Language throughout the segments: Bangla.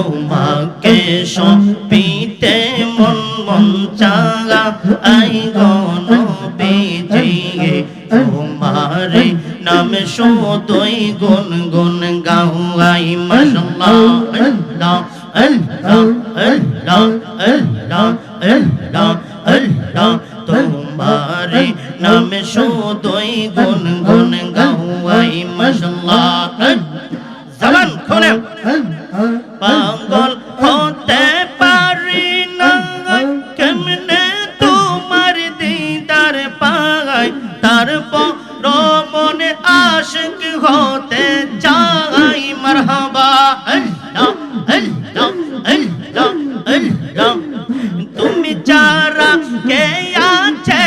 তোমাকে সপিতে মন মন চাঙা আই গো নবীজি তোমার নাম শুধুই গুন গুন গাওয়াই মাশাআল্লাহ আল্লাহ আল্লাহ আল্লাহ আল্লাহ আল্লাহ আল্লাহ তোমার নাম শুধুই গুন গুন গাওয়াই মাশাআল্লাহ জবান খুলে পাগল হতে পারি না কেমনে তোমার দিদার পাই তারপর মনে আশিক হতে চাই মারহাবা আল্লাহ আল্লাহ আল্লাহ আল্লাহ তুমি যারা কে আছে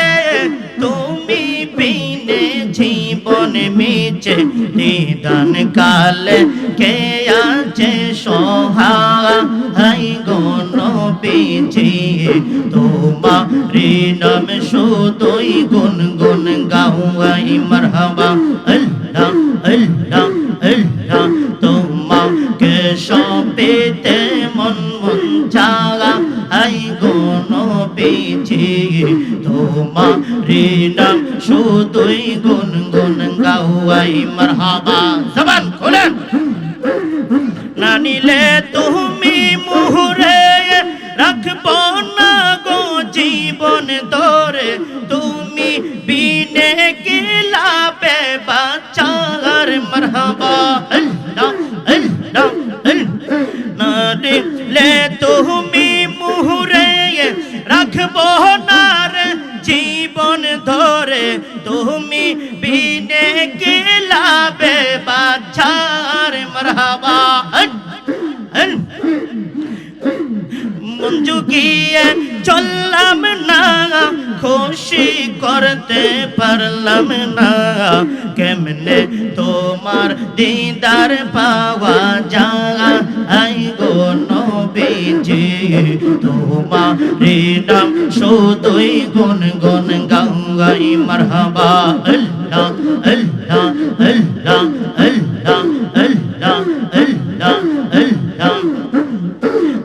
তুমি বিনে জীবন মিছে নিদান কালে কে আছে সহায় গো নবীজি তোমার নাম শুধুই গুন গুন গাওয়াই মারহাবা আল্লাহ আল্লাহ আল্লাহ তোমাকে সপিতে মন মন চাঙা আই গো নবীজি তোমার নাম শুধুই গুন গুন গাওয়াই মারহাবা জবান খুলেন না নিলে তুমি মুহরে রাখবো না গো জীবন ধরে তুমি বিনে গিলাবে বাঁচার মারহাবা আল্লাহ আল্লাহ না নিলে তুমি মুহরে রাখবো না রে জীবন ধরে তুমি বিনে গিলাবে বাঁচার মারহাবা মঞ্জু গিয়ে চললাম না খুশি করতে পারলাম না কেমনে তোমার দিদার পাওয়া যায় গো নবীজি তোমার নাম শুধুই গুন গুন গাওয়াই মারহাবা আল্লাহ আল্লাহ আল্লাহ আল্লাহ আল্লাহ আল্লাহ আল্লাহ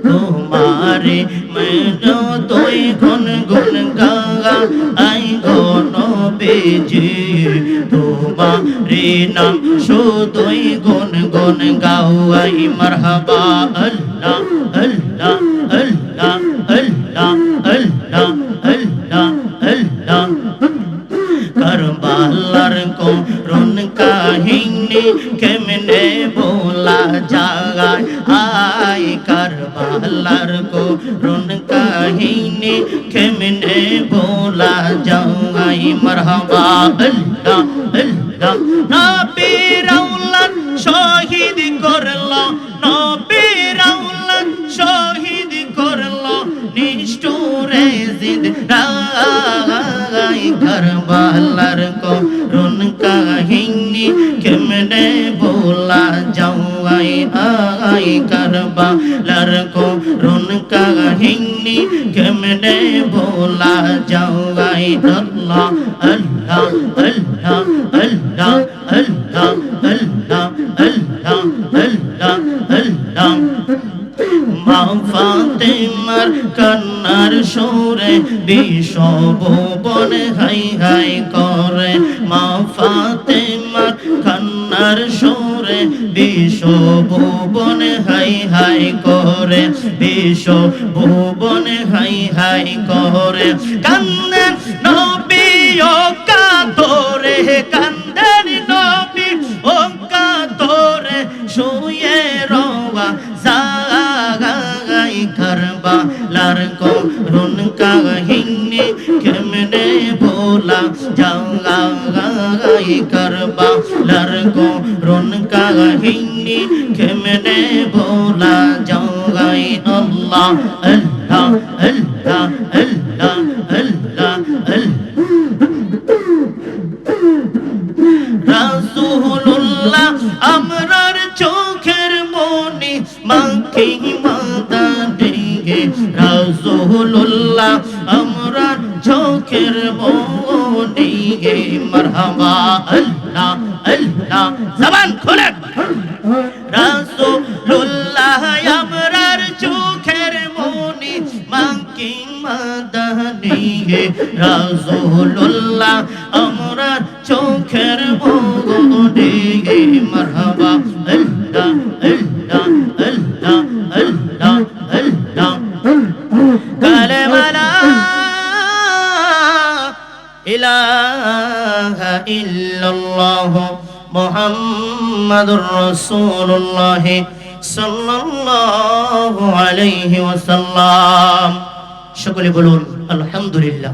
তোমারে মেনো তুই গুন গুন গাওয়া আই গো নবীজি তোমারে নাম শুধুই গুন গুন গাওয়াই মারহাবা আল্লাহ আল্লাহ আল্লাহ আল্লাহ আল্লাহ আল্লাহ আল্লাহ কারবালার করুণ কাহিনী কেমনে বলা যায় আয় কারবালার করুণ কাহিনী কেমনে বলা যায় মারহাবা আল্লাহ আল্লাহ নবীর আওলাদ শহীদ করলো নবীর আওলাদ শহীদ করলো নিষ্ঠুরে জিন্দা কারবালার করুণ কাহিনী কেমনে বলা যায় আয় কারবালার করুণ কাহিনী কেমনে বলা যায় আল্লাহ আল্লাহ আল্লাহ আল্লাহ আল্লাহ আল্লাহ আল্লাহ আল্লাহ আল্লাহ মা ফাতেমার কান্নার সুরে বিশ্ব ভুবন হাই হাই করে মা ফাতেমার কান্নার সুরে বিশ্ব ভুবন হাই হাই করে বিশ্ব ভুবন হাই হাই করে কান্দেন নবী ও কাতরে কান্দেন নবী ও কাতরে শুয়ে রওয়া কারবালার করুণ কাহিনী কেমনে ভোলা যায় কারবালার করুণ কাহিনী কেমনে ভোলা যায় আল্লাহ আল্লাহ আল্লাহ আল্লাহ আল্লাহ রাসূলুল্লাহ আমরার চোখের মনি মাখি রাসূলুল্লাহ আমরা চোখের মনি মারহাবা আল্লাহ আল্লাহ জবান খুলেন রাসূলুল্লাহ আমরা রাসূলুল্লাহ আমরা চোখের মনে মারহাবা আল্লাহ আল্লাহ আল্লাহ আল্লাহ আল্লাহ কালেমা লা ইলাহা ইল্লাল্লাহ মুহাম্মাদুর রাসূলুল্লাহ সাল্লাল্লাহু আলাইহি ওয়াসাল্লাম। সকলে বলুন আলহামদুলিল্লাহ।